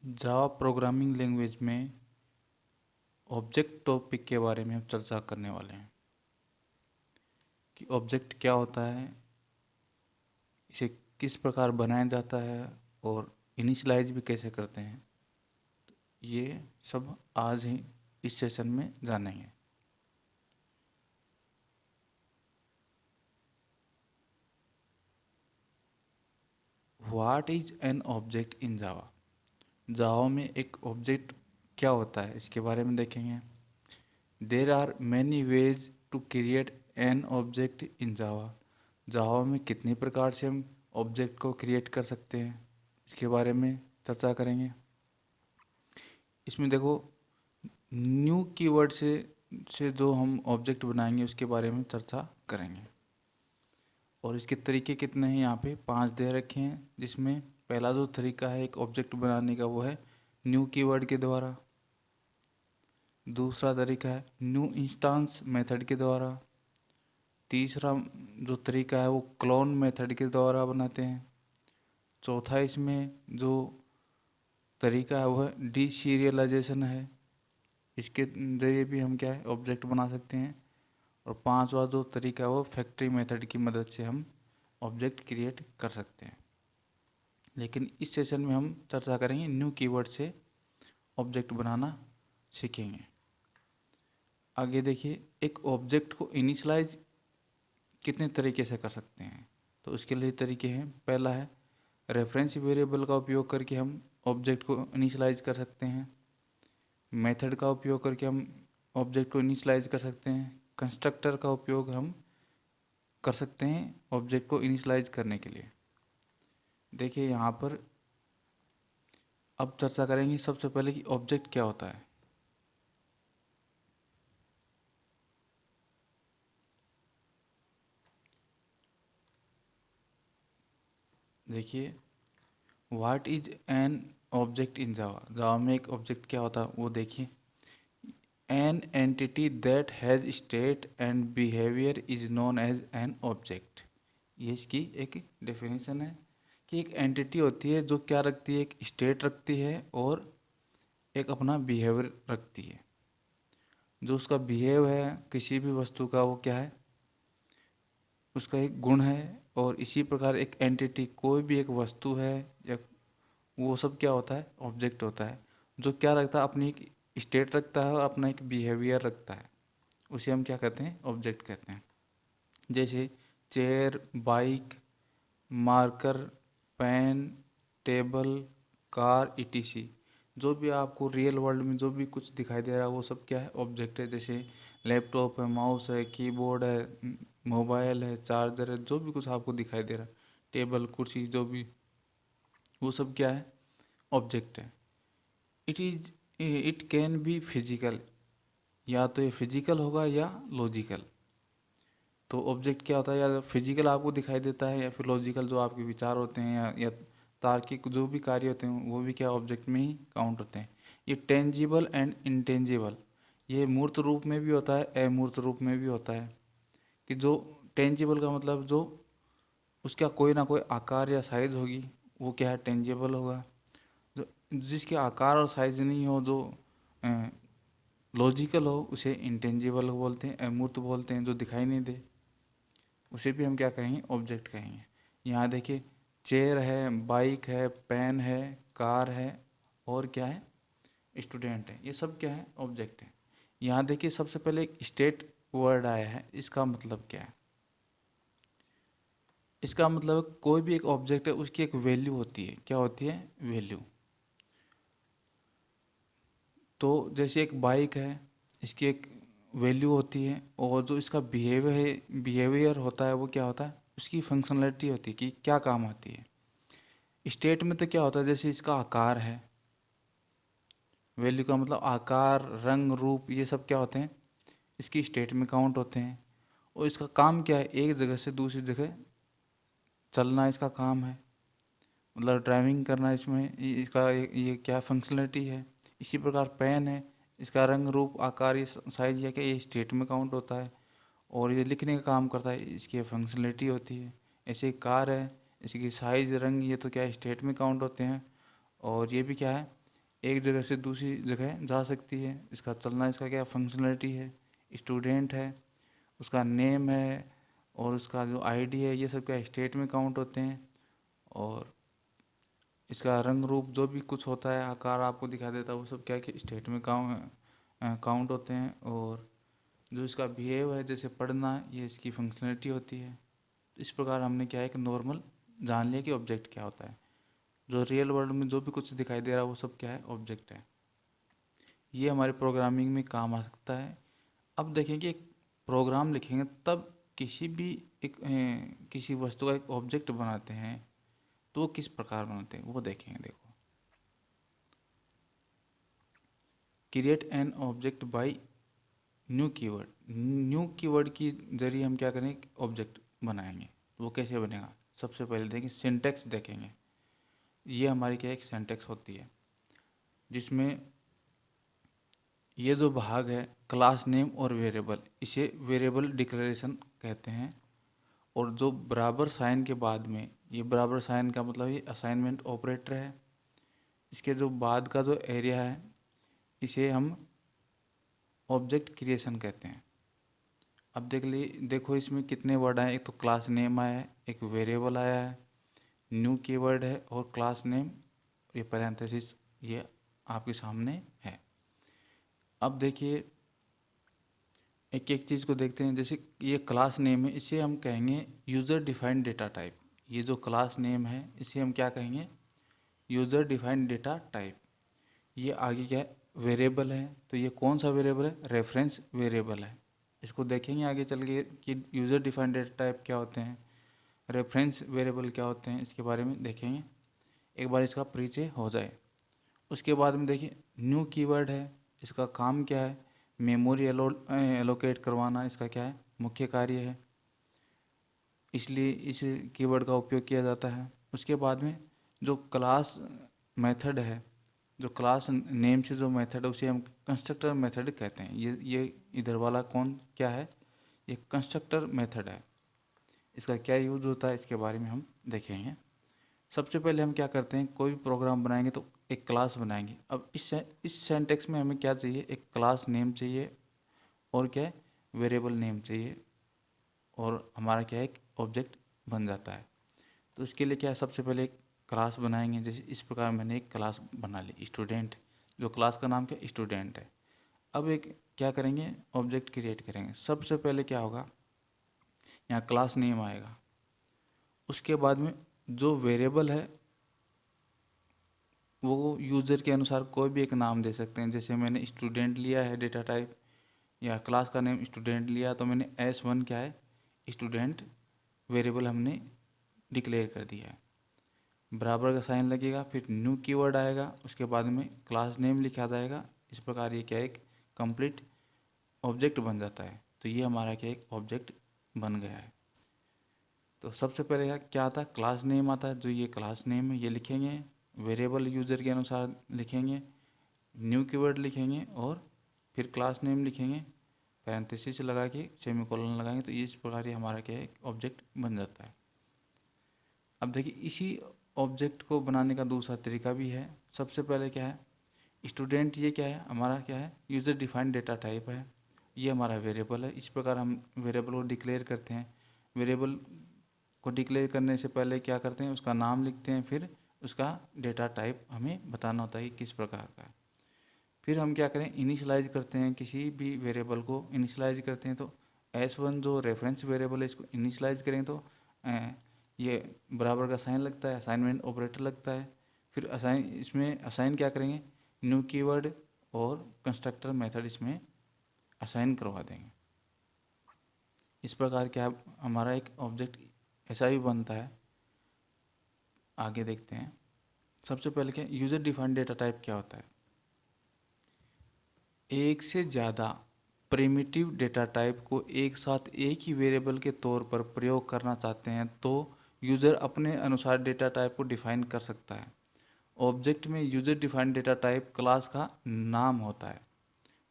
Java programming language में object topic के बारे में हम चर्चा करने वाले हैं कि ऑब्जेक्ट क्या होता है, इसे किस प्रकार बनाया जाता है और इनिशियलाइज भी कैसे करते हैं। ये सब आज ही इस सेशन में जानेंगे। What is an object in Java. Java में एक ऑब्जेक्ट क्या होता है इसके बारे में देखेंगे। There are many ways to create an object in Java. Java में कितनी प्रकार से हम ऑब्जेक्ट को क्रिएट कर सकते हैं इसके बारे में चर्चा करेंगे। इसमें देखो, न्यू कीवर्ड से जो हम ऑब्जेक्ट बनाएंगे उसके बारे में चर्चा करेंगे। और इसके तरीके कितने हैं, यहाँ पे 5 दे रखे हैं, जिसमें पहला जो तरीका है एक ऑब्जेक्ट बनाने का वो है न्यू कीवर्ड के द्वारा। दूसरा तरीका है न्यू इंस्टांस मेथड के द्वारा। तीसरा जो तरीका है वो क्लोन मेथड के द्वारा बनाते हैं। चौथा इसमें जो तरीका है वह डी सीरियलाइजेशन है, इसके जरिए भी हम क्या है ऑब्जेक्ट बना सकते हैं। और पांचवा जो तरीका है वो फैक्ट्री मेथड की मदद से हम ऑब्जेक्ट क्रिएट कर सकते हैं। लेकिन इस सेशन में हम चर्चा करेंगे न्यू कीवर्ड से ऑब्जेक्ट बनाना सीखेंगे। आगे देखिए, एक ऑब्जेक्ट को इनिशियलाइज कितने तरीके से कर सकते हैं, तो उसके लिए तरीके हैं। पहला है रेफरेंस वेरिएबल का उपयोग करके हम ऑब्जेक्ट को इनिशियलाइज कर सकते हैं। मेथड का उपयोग करके हम ऑब्जेक्ट को इनिशियलाइज कर सकते हैं। कंस्ट्रक्टर का उपयोग हम कर सकते हैं ऑब्जेक्ट को इनिशियलाइज करने के लिए। देखिए यहाँ पर अब चर्चा करेंगे सबसे पहले कि ऑब्जेक्ट क्या होता है। देखिए, what is an object in Java. Java में एक ऑब्जेक्ट क्या होता है वो देखिए। An entity that has state and behaviour is known as an object. ये इसकी एक डेफिनेशन है कि एक एंटिटी होती है जो क्या रखती है, एक स्टेट रखती है और एक अपना बिहेवियर रखती है। जो उसका बिहेव है किसी भी वस्तु का वो क्या है, उसका एक गुण है। और इसी प्रकार एक एंटिटी कोई भी एक वस्तु है या वो सब क्या होता है, ऑब्जेक्ट होता है। जो क्या रखता है, अपनी एक स्टेट रखता है और अपना एक बिहेवियर रखता है, उसे हम क्या कहते हैं, ऑब्जेक्ट कहते हैं। जैसे chair, bike, marker, pen, table, car, ETC. जो भी आपको रियल वर्ल्ड में जो भी कुछ दिखाई दे रहा है वो सब क्या है, ऑब्जेक्ट है। जैसे लैपटॉप है, माउस है, कीबोर्ड है, मोबाइल है, चार्जर है, जो भी कुछ आपको दिखाई दे रहा है, टेबल, कुर्सी, जो भी, वो सब क्या है, ऑब्जेक्ट है। इट कैन बी फिजिकल, या तो ये फिजिकल होगा या लॉजिकल। तो ऑब्जेक्ट क्या होता है, या फिजिकल आपको दिखाई देता है या फिर लॉजिकल जो आपके विचार होते हैं या तार्किक जो भी कार्य होते हैं वो भी क्या ऑब्जेक्ट में ही काउंट होते हैं। ये टेंजिबल एंड इंटेंजिबल, ये मूर्त रूप में भी होता है, अमूर्त रूप में भी होता है। कि जो टेंजिबल का मतलब जो उसका कोई ना कोई आकार या साइज होगी वो क्या है, टेंजिबल होगा। जो जिसके आकार और साइज नहीं हो, जो लॉजिकल हो, उसे इंटेंजिबल बोलते हैं, अमूर्त बोलते हैं, जो दिखाई नहीं दे, उसे भी हम क्या कहेंगे, ऑब्जेक्ट कहेंगे। यहाँ देखिए, चेयर है, बाइक है, पेन है, कार है और क्या है, स्टूडेंट है, ये सब क्या है, ऑब्जेक्ट है। यहाँ देखिए सबसे पहले एक स्टेट वर्ड आया है, इसका मतलब क्या है। इसका मतलब कोई भी एक ऑब्जेक्ट है उसकी एक वैल्यू होती है, क्या होती है, वैल्यू। तो जैसे एक बाइक है, इसकी एक वैल्यू होती है, और जो इसका बिहेवियर होता है वो क्या होता है, उसकी फंक्शनलिटी होती है कि क्या काम आती है। स्टेट में तो क्या होता है, जैसे इसका आकार है, वैल्यू का मतलब आकार, रंग, रूप, ये सब क्या होते हैं, इसकी स्टेट में काउंट होते हैं। और इसका काम क्या है, एक जगह से दूसरी जगह चलना इसका काम है, मतलब ड्राइविंग करना, इसमें इसका ये क्या फंक्शनलिटी है। इसी प्रकार पेन है, इसका रंग, रूप, आकार, ये साइज या क्या, ये स्टेट में काउंट होता है और ये लिखने का काम करता है, इसकी फंक्शनलिटी होती है। ऐसे कार है, इसकी साइज, रंग, ये तो क्या है, स्टेट में काउंट होते हैं और ये भी क्या है, एक जगह से दूसरी जगह जा सकती है। इसका चलना, इसका क्या फंक्शनलिटी है, स्टूडेंट है, उसका नेम है और उसका जो आईडी है, ये सब क्या स्टेट में काउंट होते हैं। और इसका रंग रूप जो भी कुछ होता है, आकार आपको दिखा देता है, वो सब क्या है कि स्टेट में काउंट होते हैं। और जो इसका बिहेव है, जैसे पढ़ना, ये इसकी फंक्शनलिटी होती है। तो इस प्रकार हमने क्या है कि नॉर्मल जान लिया कि ऑब्जेक्ट क्या होता है। जो रियल वर्ल्ड में जो भी कुछ दिखाई दे रहा है वो सब क्या है, ऑब्जेक्ट है। ये हमारे प्रोग्रामिंग में काम आ सकता है। अब देखेंगे एक प्रोग्राम लिखेंगे तब किसी भी किसी वस्तु का एक ऑब्जेक्ट बनाते हैं तो वो किस प्रकार बनाते हैं वो देखेंगे। देखो, create an object by new keyword. New keyword की जरिए हम क्या करेंगे, ऑब्जेक्ट बनाएंगे। तो वो कैसे बनेगा, सबसे पहले देखेंगे सिंटेक्स देखेंगे। ये हमारी क्या एक सिंटेक्स होती है जिसमें ये जो भाग है क्लास नेम और वेरिएबल, इसे वेरिएबल डिक्लेरेशन कहते हैं। और जो बराबर साइन के बाद में, ये बराबर साइन का मतलब ये असाइनमेंट ऑपरेटर है। इसके जो बाद का जो एरिया है इसे हम ऑब्जेक्ट क्रिएशन कहते हैं। अब देखो इसमें कितने वर्ड आए। एक तो क्लास नेम आया है, एक वेरिएबल आया है, न्यू कीवर्ड है और क्लास नेम, ये पैरेंथेसिस, ये आपके सामने है। अब देखिए एक एक चीज़ को देखते हैं। जैसे ये क्लास नेम है, इसे हम कहेंगे यूज़र डिफाइंड डेटा टाइप। ये जो क्लास नेम है इसे हम क्या कहेंगे, यूज़र डिफाइंड डेटा टाइप। ये आगे क्या है, वेरिएबल है। तो ये कौन सा वेरिएबल है, रेफरेंस वेरिएबल है। इसको देखेंगे आगे चल के कि यूज़र डिफाइंड डेटा टाइप क्या होते हैं, रेफरेंस वेरिएबल क्या होते हैं, इसके बारे में देखेंगे एक बार इसका परिचय हो जाए। उसके बाद में देखिए न्यू कीवर्ड है, इसका काम क्या है, मेमोरी एलोकेट करवाना इसका क्या है, मुख्य कार्य है, इसलिए इस कीवर्ड का उपयोग किया जाता है। उसके बाद में जो क्लास मेथड है, जो क्लास नेम से जो मेथड है उसे हम कंस्ट्रक्टर मेथड कहते हैं। ये इधर वाला कौन क्या है, ये कंस्ट्रक्टर मेथड है। इसका क्या यूज़ होता है इसके बारे में हम देखेंगे। सबसे पहले हम क्या करते हैं, कोई भी प्रोग्राम बनाएंगे तो एक क्लास बनाएंगे। अब इस सेंटेक्स में हमें क्या चाहिए, एक क्लास नेम चाहिए और क्या है, वेरिएबल नेम चाहिए, और हमारा क्या है, एक ऑब्जेक्ट बन जाता है। तो इसके लिए क्या है, सबसे पहले एक क्लास बनाएंगे। जैसे इस प्रकार मैंने एक क्लास बना ली स्टूडेंट, जो क्लास का नाम क्या स्टूडेंट है। अब एक क्या करेंगे, ऑब्जेक्ट क्रिएट करेंगे। सबसे पहले क्या होगा, यहाँ क्लास नेम आएगा। उसके बाद में जो वेरिएबल है वो यूज़र के अनुसार कोई भी एक नाम दे सकते हैं। जैसे मैंने स्टूडेंट लिया है डेटा टाइप, या क्लास का नेम स्टूडेंट लिया, तो मैंने S1 क्या है, स्टूडेंट वेरिएबल हमने डिक्लेयर कर दिया है। बराबर का साइन लगेगा, फिर न्यू कीवर्ड आएगा, उसके बाद में क्लास नेम लिखा जाएगा। इस प्रकार ये क्या एक कंप्लीट ऑब्जेक्ट बन जाता है। तो ये हमारा क्या एक ऑब्जेक्ट बन गया है। तो सबसे पहले क्या आता है, क्लास नेम आता है। जो ये क्लास नेम है ये लिखेंगे, वेरिएबल यूज़र के अनुसार लिखेंगे, न्यू कीवर्ड लिखेंगे और फिर क्लास नेम लिखेंगे, पैरेंथेसिस लगा के सेमीकोलन लगाएंगे। तो इस प्रकार ये हमारा क्या है एक ऑब्जेक्ट बन जाता है। अब देखिए इसी ऑब्जेक्ट को बनाने का दूसरा तरीका भी है। सबसे पहले क्या है, स्टूडेंट, ये क्या है हमारा, क्या है यूज़र डिफाइंड डेटा टाइप है। ये हमारा वेरिएबल है। इस प्रकार हम वेरिएबल को डिक्लेयर करते हैं। वेरिएबल को डिक्लेयर करने से पहले क्या करते हैं, उसका नाम लिखते हैं, फिर उसका डेटा टाइप हमें बताना होता है कि किस प्रकार का है। फिर हम क्या करें, इनिशियलाइज करते हैं, किसी भी वेरिएबल को इनिशियलाइज करते हैं। तो S1 जो रेफरेंस वेरिएबल है इसको इनिशियलाइज करें तो ये बराबर का साइन लगता है, असाइनमेंट ऑपरेटर लगता है। फिर इसमें असाइन क्या करेंगे, न्यू कीवर्ड और कंस्ट्रक्टर मेथड इसमें असाइन करवा देंगे। इस प्रकार क्या हमारा एक ऑब्जेक्ट ऐसा भी बनता है। आगे देखते हैं। सबसे पहले क्या, यूज़र डिफाइंड डेटा टाइप क्या होता है। एक से ज़्यादा प्रिमिटिव डेटा टाइप को एक साथ एक ही वेरिएबल के तौर पर प्रयोग करना चाहते हैं तो यूज़र अपने अनुसार डेटा टाइप को डिफाइन कर सकता है। ऑब्जेक्ट में user defined data type class का नाम होता है।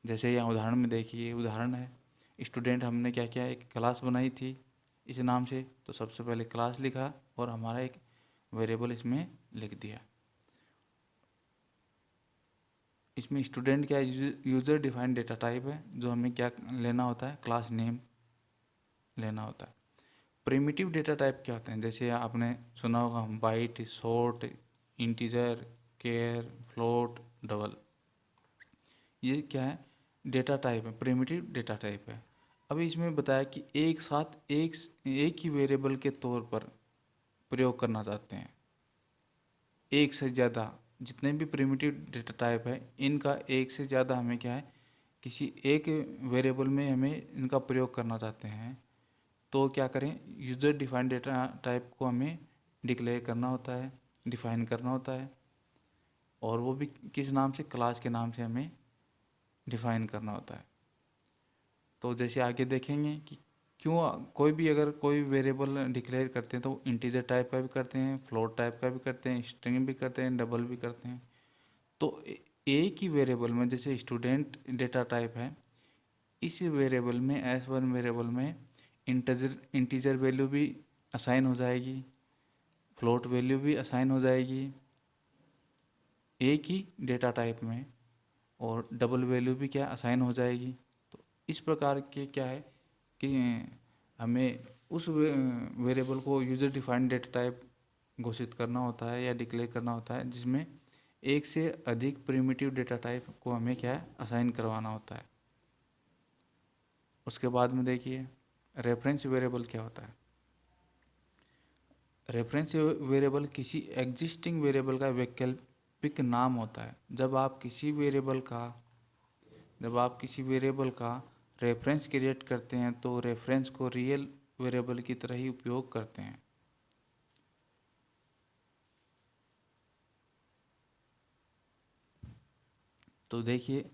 जैसे यहाँ उदाहरण में देखिए, उदाहरण है स्टूडेंट, हमने क्या किया, एक क्लास बनाई थी इस नाम से। तो सबसे पहले क्लास लिखा और हमारा एक वेरिएबल इसमें लिख दिया। इसमें स्टूडेंट क्या यूज़र डिफाइंड डेटा टाइप है, जो हमें क्या लेना होता है, क्लास नेम लेना होता है। प्रिमिटिव डेटा टाइप क्या होते हैं, जैसे आपने सुना होगा byte, short, integer, char, float, double. ये क्या है, डेटा टाइप है, प्रिमिटिव डेटा टाइप है। अभी इसमें बताया कि एक साथ एक ही वेरिएबल के तौर पर प्रयोग करना चाहते हैं, एक से ज़्यादा जितने भी प्रिमिटिव डेटा टाइप है इनका एक से ज़्यादा हमें क्या है, किसी एक वेरिएबल में हमें इनका प्रयोग करना चाहते हैं, तो क्या करें, यूज़र डिफाइंड डेटा टाइप को हमें डिक्लेयर करना होता है, डिफाइन करना होता है, और वो भी किस नाम से, क्लास के नाम से हमें डिफाइन करना होता है। तो जैसे आगे देखेंगे कि क्यों कोई भी अगर कोई वेरिएबल डिक्लेयर करते हैं तो इंटीजर टाइप का भी करते हैं, फ्लोट टाइप का भी करते हैं, स्ट्रिंग भी करते हैं, डबल भी करते हैं। तो एक ही वेरिएबल में जैसे स्टूडेंट डेटा टाइप है, इस वेरिएबल में S1 वेरिएबल में इंटीजर वैल्यू भी असाइन हो जाएगी, फ्लोट वैल्यू भी असाइन हो जाएगी एक ही डेटा टाइप में, और डबल वैल्यू भी क्या असाइन हो जाएगी। तो इस प्रकार के क्या है कि हमें उस वेरिएबल को यूज़र डिफाइंड डेटा टाइप घोषित करना होता है या डिक्लेयर करना होता है, जिसमें एक से अधिक प्रिमिटिव डेटा टाइप को हमें क्या है, असाइन करवाना होता है। उसके बाद में देखिए रेफरेंस वेरिएबल क्या होता है। रेफरेंस वेरिएबल किसी एग्जिस्टिंग वेरिएबल का वैकल्पिक नाम होता है। जब आप किसी वेरिएबल का रेफरेंस क्रिएट करते हैं तो रेफरेंस को रियल वेरिएबल की तरह ही उपयोग करते हैं। तो देखिए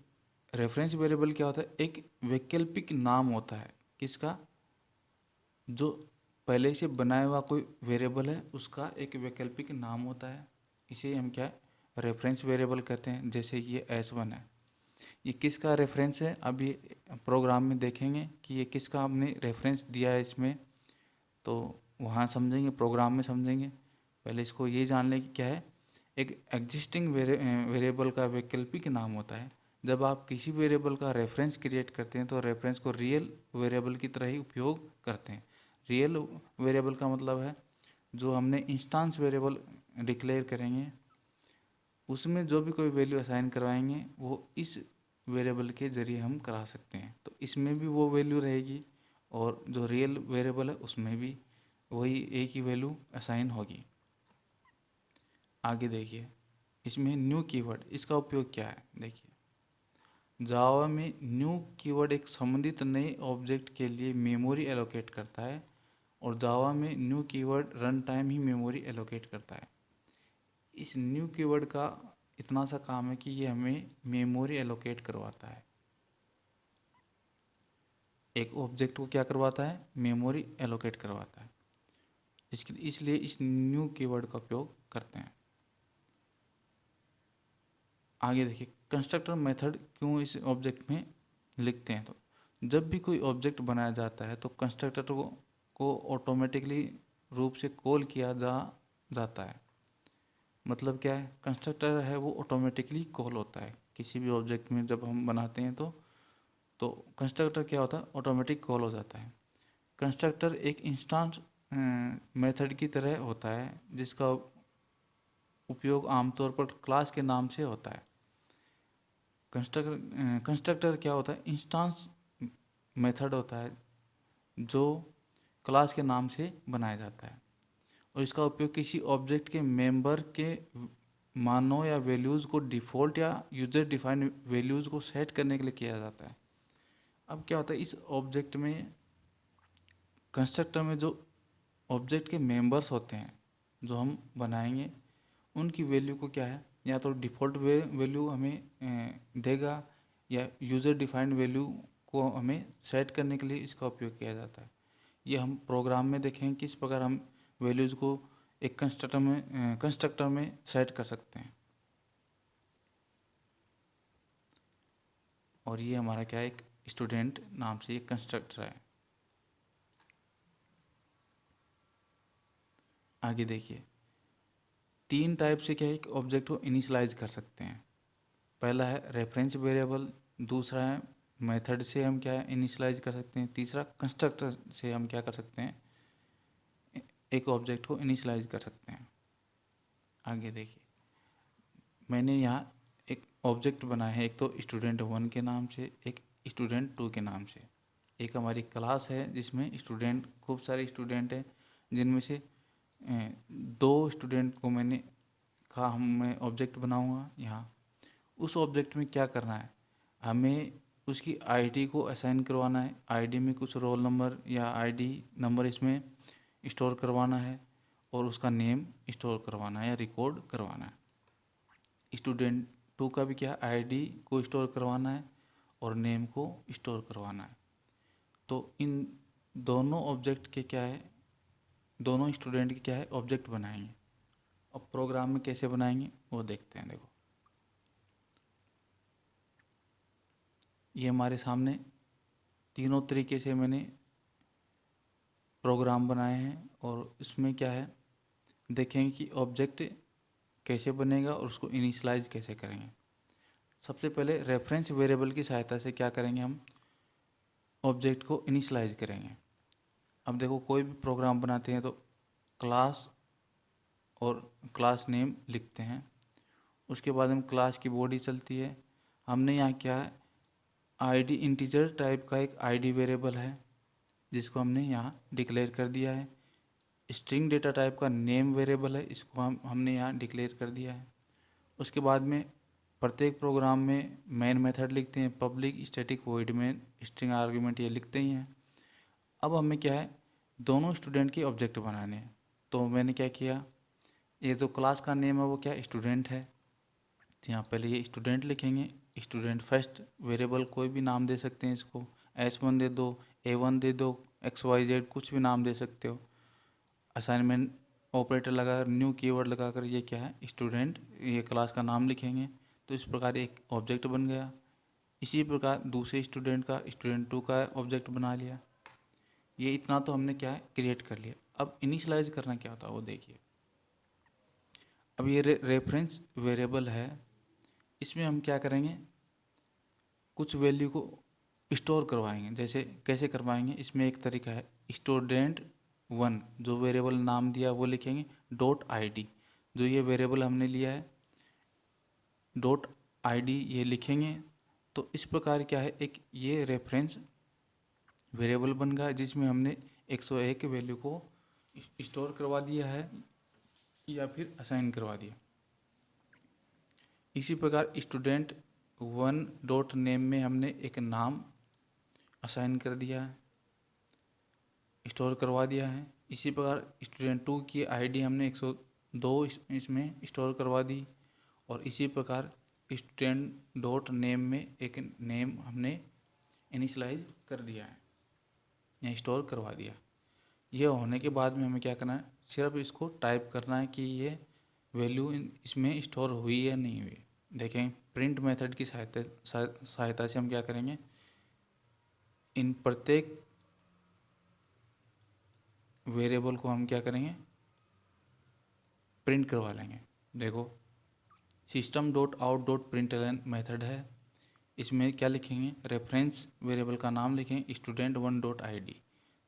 रेफरेंस वेरिएबल क्या होता है, एक वैकल्पिक नाम होता है किसका, जो पहले से बनाया हुआ कोई वेरिएबल है उसका एक वैकल्पिक नाम होता है। इसे हम क्या रेफरेंस वेरिएबल कहते हैं। जैसे ये S1 है, ये किसका रेफरेंस है, अभी प्रोग्राम में देखेंगे कि ये किसका हमने रेफरेंस दिया है इसमें, तो वहाँ समझेंगे, प्रोग्राम में समझेंगे। पहले इसको ये जान लें कि क्या है, एक एग्जिस्टिंग वेरिएबल का वैकल्पिक नाम होता है। जब आप किसी वेरिएबल का रेफरेंस क्रिएट करते हैं तो रेफरेंस को रियल वेरिएबल की तरह ही उपयोग करते हैं। रियल वेरिएबल का मतलब है जो हमने इंस्टांस वेरिएबल डिक्लेयर करेंगे उसमें जो भी कोई वैल्यू असाइन करवाएंगे वो इस वेरिएबल के ज़रिए हम करा सकते हैं। तो इसमें भी वो वैल्यू रहेगी और जो रियल वेरिएबल है उसमें भी वही एक ही वैल्यू असाइन होगी। आगे देखिए इसमें न्यू कीवर्ड, इसका उपयोग क्या है। देखिए जावा में न्यू कीवर्ड एक संबंधित नए ऑब्जेक्ट के लिए मेमोरी एलोकेट करता है, और जावा में न्यू कीवर्ड रन टाइम ही मेमोरी एलोकेट करता है। इस न्यू कीवर्ड का इतना सा काम है कि ये हमें मेमोरी एलोकेट करवाता है, एक ऑब्जेक्ट को क्या करवाता है, मेमोरी एलोकेट करवाता है। इसलिए इस न्यू कीवर्ड का उपयोग करते हैं। आगे देखिए कंस्ट्रक्टर मेथड क्यों इस ऑब्जेक्ट में लिखते हैं। तो जब भी कोई ऑब्जेक्ट बनाया जाता है तो कंस्ट्रक्टर को ऑटोमेटिकली रूप से कॉल किया जाता है। मतलब क्या है, कंस्ट्रक्टर है वो ऑटोमेटिकली कॉल होता है किसी भी ऑब्जेक्ट में। जब हम बनाते हैं तो कंस्ट्रक्टर क्या होता है, ऑटोमेटिक कॉल हो जाता है। कंस्ट्रक्टर एक इंस्टेंस मेथड की तरह होता है जिसका उपयोग आमतौर पर क्लास के नाम से होता है। कंस्ट्रक्टर क्या होता है, इंस्टेंस मेथड होता है जो क्लास के नाम से बनाया जाता है, और इसका उपयोग किसी ऑब्जेक्ट के मेंबर के मानों या वैल्यूज़ को डिफ़ॉल्ट या यूजर डिफाइंड वैल्यूज़ को सेट करने के लिए किया जाता है। अब क्या होता है, इस ऑब्जेक्ट में, कंस्ट्रक्टर में जो ऑब्जेक्ट के मेंबर्स होते हैं जो हम बनाएंगे उनकी वैल्यू को क्या है, या तो डिफ़ॉल्ट वैल्यू हमें देगा या यूज़र डिफाइंड वैल्यू को हमें सेट करने के लिए इसका उपयोग किया जाता है। ये हम प्रोग्राम में देखेंगे किस प्रकार हम वैल्यूज़ को एक कंस्ट्रक्टर में सेट कर सकते हैं। और ये हमारा क्या है, एक स्टूडेंट नाम से एक कंस्ट्रक्टर है। आगे देखिए तीन टाइप से क्या है, एक ऑब्जेक्ट को इनिशियलाइज कर सकते हैं। पहला है रेफरेंस वेरिएबल, दूसरा है मेथड से हम क्या इनिशियलाइज कर सकते हैं, तीसरा कंस्ट्रक्टर से हम क्या कर सकते हैं, एक ऑब्जेक्ट को इनिशियलाइज कर सकते हैं। आगे देखिए, मैंने यहाँ एक ऑब्जेक्ट बनाया है, एक तो स्टूडेंट 1 के नाम से, एक स्टूडेंट 2 के नाम से। एक हमारी क्लास है जिसमें स्टूडेंट, खूब सारे स्टूडेंट हैं, जिनमें से 2 स्टूडेंट को मैंने कहा मैं ऑब्जेक्ट बनाऊंगा यहाँ। उस ऑब्जेक्ट में क्या करना है, हमें उसकी आईडी को असाइन करवाना है, आईडी में कुछ रोल नंबर या आईडी नंबर इसमें स्टोर करवाना है, और उसका नेम स्टोर करवाना है या रिकॉर्ड करवाना है। स्टूडेंट 2 का भी क्या, आईडी को स्टोर करवाना है और नेम को स्टोर करवाना है। तो इन दोनों ऑब्जेक्ट के क्या है, दोनों स्टूडेंट के क्या है ऑब्जेक्ट बनाएंगे। अब प्रोग्राम में कैसे बनाएंगे वो देखते हैं। देखो, ये हमारे सामने तीनों तरीके से मैंने प्रोग्राम बनाए हैं, और इसमें क्या है देखेंगे कि ऑब्जेक्ट कैसे बनेगा और उसको इनिशियलाइज कैसे करेंगे। सबसे पहले रेफरेंस वेरिएबल की सहायता से क्या करेंगे, हम ऑब्जेक्ट को इनिशियलाइज करेंगे। अब देखो, कोई भी प्रोग्राम बनाते हैं तो क्लास और क्लास नेम लिखते हैं, उसके बाद हम क्लास की बॉडी चलती है। हमने यहाँ क्या है, आईडी इंटीजर टाइप का एक आईडी वेरिएबल है जिसको हमने यहाँ डिक्लेयर कर दिया है। स्ट्रिंग डेटा टाइप का नेम वेरिएबल है, इसको हमने यहाँ डिक्लेयर कर दिया है। उसके बाद में प्रत्येक प्रोग्राम में मेन मेथड लिखते हैं, public static void main string argument ये लिखते ही हैं। अब हमें क्या है, दोनों स्टूडेंट के ऑब्जेक्ट बनाने हैं। तो मैंने क्या किया, ये जो क्लास का नेम है वो क्या स्टूडेंट है, तो यहाँ पहले ये स्टूडेंट लिखेंगे। स्टूडेंट फर्स्ट वेरिएबल कोई भी नाम दे सकते हैं, इसको S1 दे दो, A1 दे दो, XYZ कुछ भी नाम दे सकते हो। असाइनमेंट ऑपरेटर लगाकर, न्यू कीवर्ड लगाकर ये क्या है स्टूडेंट, ये क्लास का नाम लिखेंगे। तो इस प्रकार एक ऑब्जेक्ट बन गया। इसी प्रकार दूसरे स्टूडेंट का, स्टूडेंट 2 का ऑब्जेक्ट बना लिया। ये इतना तो हमने क्या है क्रिएट कर लिया। अब इनिशियलाइज करना क्या होता है वो देखिए। अब ये रेफरेंस वेरिएबल है, इसमें हम क्या करेंगे, कुछ वैल्यू को स्टोर करवाएंगे। जैसे कैसे करवाएंगे, इसमें एक तरीका है, स्टूडेंट 1 जो वेरिएबल नाम दिया वो लिखेंगे .id, जो ये वेरिएबल हमने लिया है .id ये लिखेंगे। तो इस प्रकार क्या है, एक ये रेफरेंस वेरिएबल बन गया जिसमें हमने 101 वैल्यू को स्टोर करवा दिया है या फिर असाइन करवा दिया। इसी प्रकार स्टूडेंट 1 डॉट नेम में हमने एक नाम असाइन कर दिया है, स्टोर करवा दिया है। इसी प्रकार स्टूडेंट 2 की आईडी हमने 102 इसमें स्टोर करवा दी, और इसी प्रकार स्टूडेंट डॉट नेम में एक नेम हमने इनिशियलाइज कर दिया है या स्टोर करवा दिया। यह होने के बाद में हमें क्या करना है, सिर्फ इसको टाइप करना है कि ये वैल्यू इसमें स्टोर हुई या नहीं हुई। देखें, प्रिंट मेथड की सहायता से हम क्या करेंगे, इन प्रत्येक वेरिएबल को हम क्या करेंगे प्रिंट करवा लेंगे। देखो, system.out.println मेथड है, इसमें क्या लिखेंगे, रेफरेंस वेरिएबल का नाम लिखेंगे student1.id।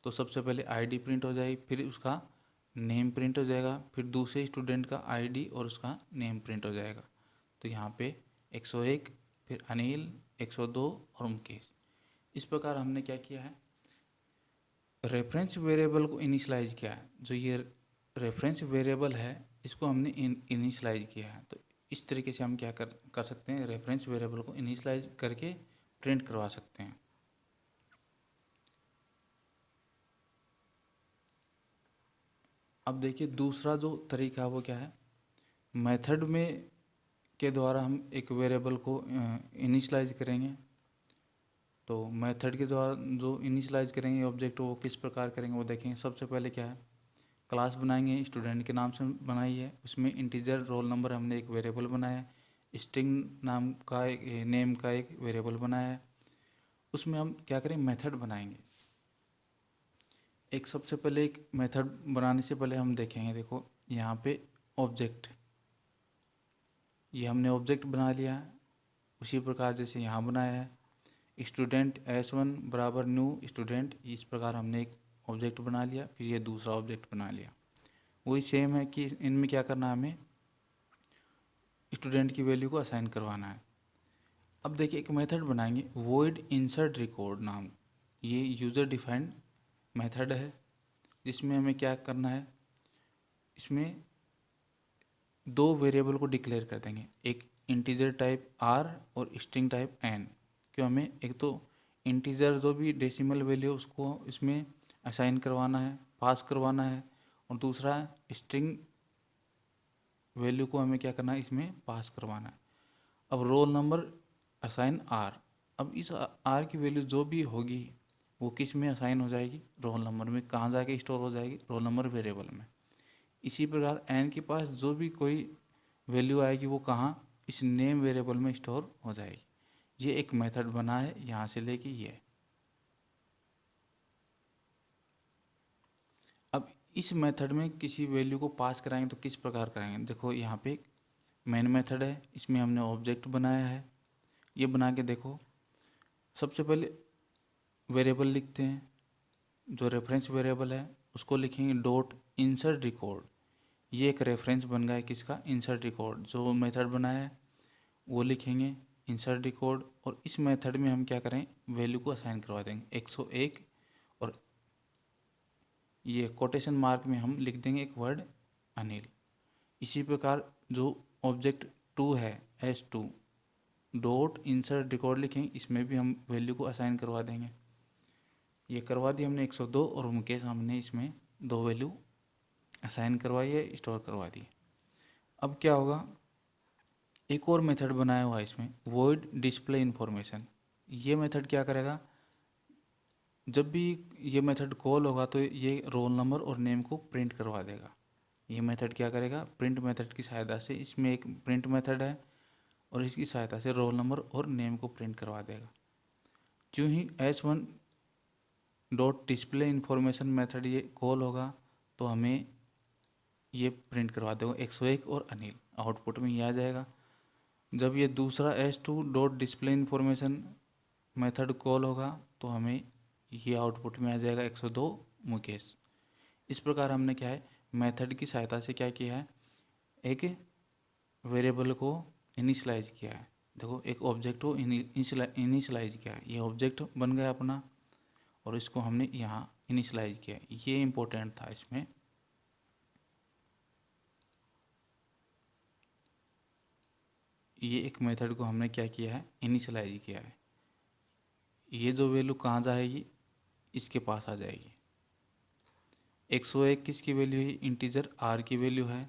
तो सबसे पहले आईडी प्रिंट हो जाएगी, फिर उसका नेम प्रिंट हो जाएगा, फिर दूसरे स्टूडेंट का आईडी और उसका नेम प्रिंट हो जाएगा। तो यहाँ पे 101, फिर अनिल, 102 और मुकेश। इस प्रकार हमने क्या किया है, रेफरेंस वेरिएबल को इनिशियलाइज किया है। जो ये रेफरेंस वेरिएबल है इसको हमने इनिशियलाइज किया है। तो इस तरीके से हम क्या कर सकते हैं, रेफरेंस वेरिएबल को इनिशियलाइज करके प्रिंट करवा सकते हैं। अब देखिए, दूसरा जो तरीका है वो क्या है, मेथड में के द्वारा हम एक वेरिएबल को इनिशियलाइज करेंगे। तो मेथड के द्वारा जो इनिशियलाइज करेंगे ऑब्जेक्ट, वो किस प्रकार करेंगे वो देखेंगे। सबसे पहले क्या है, क्लास बनाएंगे, स्टूडेंट के नाम से बनाई है, उसमें इंटीजर रोल नंबर हमने एक वेरिएबल बनाया है, स्ट्रिंग नाम का एक नेम का एक वेरिएबल बनाया है। उसमें हम क्या करें, मेथड बनाएंगे। एक सबसे पहले एक मेथड बनाने से पहले हम देखेंगे, देखो यहाँ पे ऑब्जेक्ट, ये हमने ऑब्जेक्ट बना लिया है। उसी प्रकार जैसे यहाँ बनाया है, स्टूडेंट S1 बराबर न्यू स्टूडेंट, इस प्रकार हमने एक ऑब्जेक्ट बना लिया, फिर ये दूसरा ऑब्जेक्ट बना लिया। वही सेम है कि इनमें क्या करना है, हमें स्टूडेंट की वैल्यू को असाइन करवाना है। अब देखिए एक मेथड बनाएंगे वॉइड इंसर्ट रिकॉर्ड नाम, ये यूज़र डिफाइंड मेथड है, जिसमें हमें क्या करना है, इसमें दो वेरिएबल को डिक्लेयर कर देंगे, एक इंटीजर टाइप आर और स्ट्रिंग टाइप एन। क्यों, हमें एक तो इंटीजर जो भी डेसिमल वैल्यू उसको इसमें असाइन करवाना है, पास करवाना है, और दूसरा स्ट्रिंग वैल्यू को हमें क्या करना है, इसमें पास करवाना है। अब रोल नंबर असाइन आर, अब इस आर की वैल्यू जो भी होगी वो किस में असाइन हो जाएगी, रोल नंबर में। कहाँ जाके स्टोर हो जाएगी, रोल नंबर वेरिएबल में। इसी प्रकार एन के पास जो भी कोई वैल्यू आएगी वो कहाँ, इस नेम वेरिएबल में स्टोर हो जाएगी। ये एक मेथड बना है यहाँ से लेके ये। अब इस मेथड में किसी वैल्यू को पास कराएंगे तो किस प्रकार कराएंगे, देखो यहाँ पे एक मेन मेथड है, इसमें हमने ऑब्जेक्ट बनाया है। ये बना के देखो, सबसे पहले वेरिएबल लिखते हैं, जो रेफरेंस वेरिएबल है उसको लिखेंगे डॉट इंसर्ट रिकॉर्ड। ये एक रेफरेंस बन गया है किसका, इंसर्ट रिकॉर्ड। जो मेथड बनाया है वो लिखेंगे इंसर्ट रिकॉर्ड, और इस मेथड में हम क्या करें, वैल्यू को असाइन करवा देंगे 101, और ये कोटेशन मार्क में हम लिख देंगे एक वर्ड अनिल। इसी प्रकार जो ऑब्जेक्ट 2 है S2 डॉट इंसर्ट रिकॉर्ड लिखेंगे, इसमें भी हम वैल्यू को असाइन करवा देंगे। ये करवा दी हमने 102, और मुकेश हमने इसमें दो वैल्यू असाइन करवाई है, स्टोर करवा दी। अब क्या होगा, एक और मेथड बनाया हुआ है इसमें वॉइड डिस्प्ले इन्फॉर्मेशन। ये मेथड क्या करेगा, जब भी ये मेथड कॉल होगा तो ये रोल नंबर और नेम को प्रिंट करवा देगा। ये मेथड क्या करेगा, प्रिंट मेथड की सहायता से, इसमें एक प्रिंट मेथड है और इसकी सहायता से रोल नंबर और नेम को प्रिंट करवा देगा। जो ही S1 dot display information method ये कॉल होगा तो हमें ये प्रिंट करवा देगा 101 और अनिल, आउटपुट में ये आ जाएगा। जब ये दूसरा S2 dot display information method call होगा तो हमें ये आउटपुट में आ जाएगा 102 मुकेश। इस प्रकार हमने क्या है, मेथड की सहायता से क्या किया है, एक वेरिएबल को इनिशियलाइज किया है। देखो एक ऑब्जेक्ट को इनिशियलाइज किया है, ये ऑब्जेक्ट बन गया अपना, और इसको हमने यहाँ इनिशियलाइज किया। ये इम्पोर्टेंट था इसमें। ये एक मेथड को हमने क्या किया है, इनिशियलाइज किया है। ये जो वैल्यू कहाँ जाएगी, इसके पास आ जाएगी। 101 किसकी वैल्यू है, इंटीजर आर की वैल्यू है,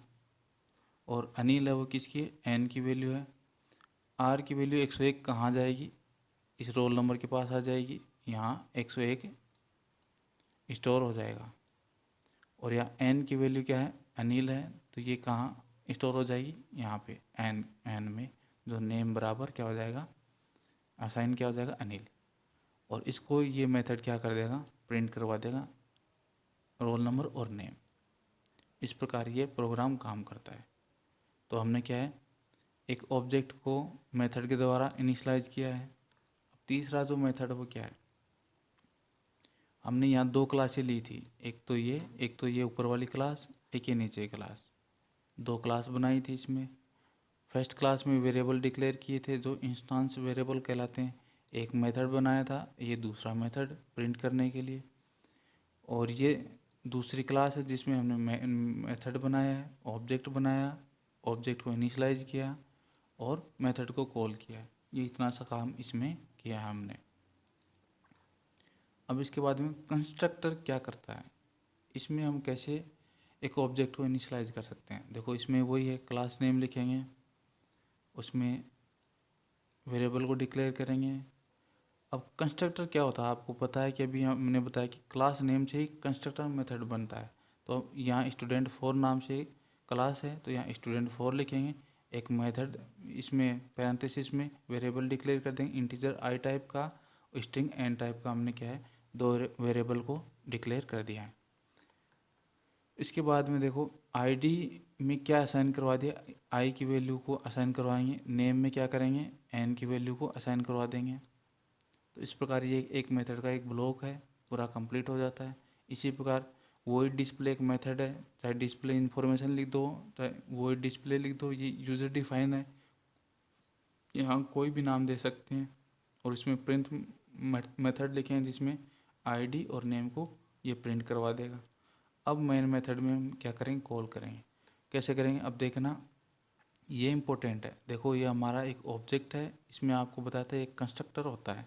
और अनिल है वो किसकी है, एन की वैल्यू है। आर की वैल्यू 101 कहाँ जाएगी, इस रोल नंबर के पास आ जाएगी, यहाँ 101 स्टोर हो जाएगा। और यहाँ एन की वैल्यू क्या है, अनिल है, तो ये कहाँ स्टोर हो जाएगी, यहाँ पे एन एन में, जो नेम बराबर क्या हो जाएगा, असाइन क्या हो जाएगा, अनिल। और इसको ये मेथड क्या कर देगा, प्रिंट करवा देगा रोल नंबर और नेम। इस प्रकार ये प्रोग्राम काम करता है। तो हमने क्या है, एक ऑब्जेक्ट को मेथड के द्वारा इनिशियलाइज किया है। अब तीसरा जो मेथड वो क्या है, हमने यहाँ दो क्लासें ली थी, एक तो ये ऊपर वाली क्लास, एक ये नीचे क्लास, दो क्लास बनाई थी इसमें। फर्स्ट क्लास में वेरिएबल डिक्लेयर किए थे जो इंस्टेंस वेरिएबल कहलाते हैं। एक मेथड बनाया था, ये दूसरा मेथड प्रिंट करने के लिए। और ये दूसरी क्लास है जिसमें हमने मेथड बनाया है, ऑब्जेक्ट बनाया, ऑब्जेक्ट को इनिशियलाइज किया और मेथड को कॉल किया। ये इतना सा काम इसमें किया है हमने। अब इसके बाद में कंस्ट्रक्टर क्या करता है, इसमें हम कैसे एक ऑब्जेक्ट को इनिशियलाइज कर सकते हैं। देखो इसमें वही है, क्लास नेम लिखेंगे, उसमें वेरिएबल को डिक्लेयर करेंगे। अब कंस्ट्रक्टर क्या होता है, आपको पता है कि अभी हमने बताया कि क्लास नेम से ही कंस्ट्रक्टर मेथड बनता है। तो यहाँ स्टूडेंट 4 नाम से क्लास है, तो यहाँ स्टूडेंट 4 लिखेंगे। एक मेथड इसमें पैरेंथेसिस में वेरिएबल डिक्लेयर कर देंगे, इंटीजर आई टाइप का, स्ट्रिंग एन टाइप का। हमने क्या है, दो वेरिएबल को डिक्लेयर कर दिया है। इसके बाद में देखो आईडी में क्या असाइन करवा दिया, आई की वैल्यू को असाइन करवाएंगे, नेम में क्या करेंगे, एन की वैल्यू को असाइन करवा देंगे। तो इस प्रकार ये एक मेथड का एक ब्लॉक है, पूरा कंप्लीट हो जाता है। इसी प्रकार वॉइड डिस्प्ले एक मेथड है, चाहे डिस्प्ले इन्फॉर्मेशन लिख दो चाहे वॉइड डिस्प्ले लिख दो, ये यूज़र डिफाइन है, यहाँ कोई भी नाम दे सकते हैं। और इसमें प्रिंट मेथड लिखे हैं जिसमें आईडी और नेम को ये प्रिंट करवा देगा। अब मेन मेथड में हम क्या करेंगे, कॉल करेंगे। कैसे करेंगे अब देखना, ये इम्पोर्टेंट है। देखो ये हमारा एक ऑब्जेक्ट है, इसमें आपको बताते हैं एक कंस्ट्रक्टर होता है,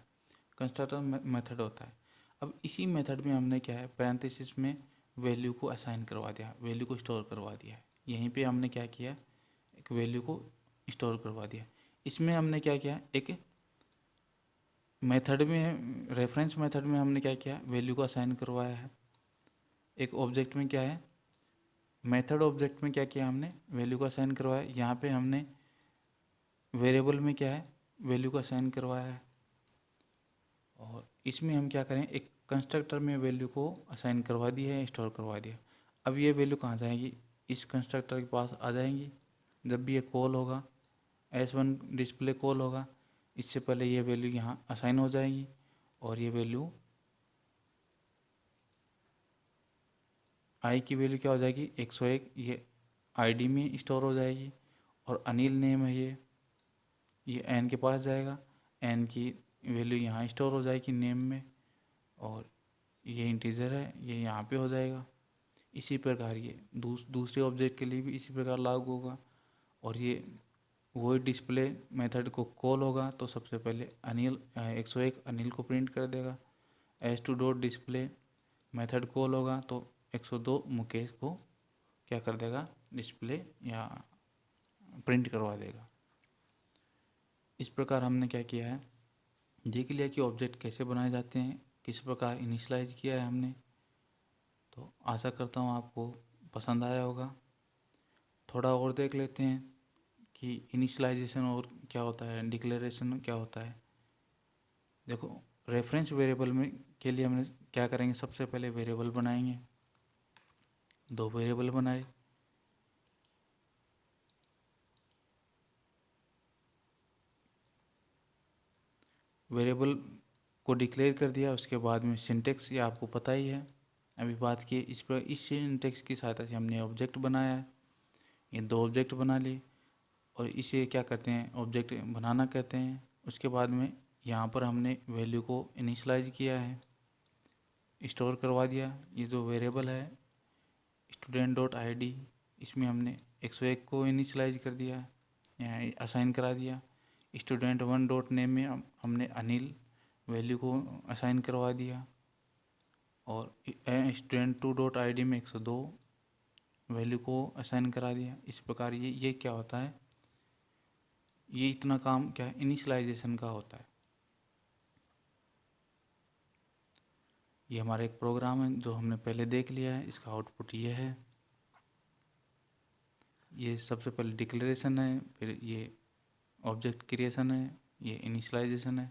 कंस्ट्रक्टर मेथड होता है। अब इसी मेथड में हमने क्या है, पैरेंथेसिस में वैल्यू को असाइन करवा दिया, वैल्यू को स्टोर करवा दिया है। यहीं पे हमने क्या किया, एक वैल्यू को स्टोर करवा दिया। इसमें हमने क्या किया, एक मेथड में, रेफरेंस मेथड में हमने क्या किया, वैल्यू को असाइन करवाया है। एक ऑब्जेक्ट में क्या है, मेथड ऑब्जेक्ट में क्या किया हमने, वैल्यू को असाइन करवाया। यहाँ पे हमने वेरिएबल में क्या है, वैल्यू को असाइन करवाया है। और इसमें हम क्या करें, एक कंस्ट्रक्टर में वैल्यू को असाइन करवा दी है, स्टोर करवा दिया। अब ये वैल्यू कहाँ जाएगी, इस कंस्ट्रक्टर के पास आ जाएंगी। जब भी ये कॉल होगा, S1 डिस्प्ले कॉल होगा, इससे पहले ये वैल्यू यहाँ असाइन हो जाएगी और ये वैल्यू आई की वैल्यू क्या हो जाएगी, 101, ये आईडी में स्टोर हो जाएगी। और अनिल नेम है ये एन के पास जाएगा, एन की वैल्यू यहाँ स्टोर हो जाएगी नेम में। और ये इंटीजर है, ये यहाँ पे हो जाएगा। इसी प्रकार ये दूसरे ऑब्जेक्ट के लिए भी इसी प्रकार लागू होगा। और ये वही डिस्प्ले मेथड को कॉल होगा तो सबसे पहले अनिल 101 अनिल को प्रिंट कर देगा। S2 dot display method call होगा तो 102 मुकेश को क्या कर देगा, डिस्प्ले या प्रिंट करवा देगा। इस प्रकार हमने क्या किया है, देख लिया कि ऑब्जेक्ट कैसे बनाए जाते हैं, किस प्रकार इनिशियलाइज किया है हमने। तो आशा करता हूँ आपको पसंद आया होगा। थोड़ा और देख लेते हैं कि इनिशियलाइजेशन और क्या होता है, डिक्लेरेशन क्या होता है। देखो रेफरेंस वेरिएबल में के लिए हमने क्या करेंगे, सबसे पहले वेरिएबल बनाएंगे। दो वेरिएबल बनाए, वेरिएबल को डिक्लेयर कर दिया। उसके बाद में सिंटेक्स ये आपको पता ही है, अभी बात की। इस सिंटेक्स की सहायता से हमने ऑब्जेक्ट बनाया है, ये दो ऑब्जेक्ट बना लिए। और इसे क्या कहते हैं, ऑब्जेक्ट बनाना कहते हैं। उसके बाद में यहाँ पर हमने वैल्यू को इनिशियलाइज किया है, स्टोर करवा दिया। ये जो वेरिएबल है स्टूडेंट डॉट आई डी, इसमें हमने 101 को इनिशियलाइज कर दिया, यहाँ असाइन करा दिया। स्टूडेंट वन डॉट नेम में हमने अनिल वैल्यू को असाइन करवा दिया। और student to dot I D में 102 वैल्यू को असाइन करा दिया। इस प्रकार ये क्या होता है, ये इतना काम क्या है, इनिशियलाइजेशन का होता है। ये हमारा एक प्रोग्राम है जो हमने पहले देख लिया है, इसका आउटपुट ये है। ये सबसे पहले डिक्लेरेशन है, फिर ये ऑब्जेक्ट क्रिएशन है, ये इनिशियलाइजेशन है।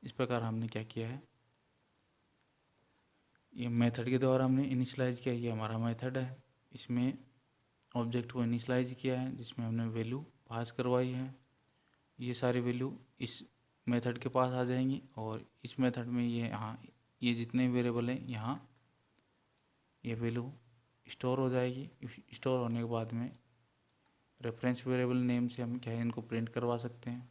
इस प्रकार हमने क्या किया है, ये मेथड के द्वारा हमने इनिशियलाइज किया। ये हमारा मेथड है, इसमें ऑब्जेक्ट को इनिशियलाइज किया है जिसमें हमने वैल्यू पास करवाई है। ये सारी वैल्यू इस मेथड के पास आ जाएंगी। और इस मेथड में ये यहाँ ये जितने वेरिएबल हैं यहाँ ये वैल्यू स्टोर हो जाएगी। स्टोर होने के बाद में रेफरेंस वेरिएबल नेम से हम क्या है, इनको प्रिंट करवा सकते हैं।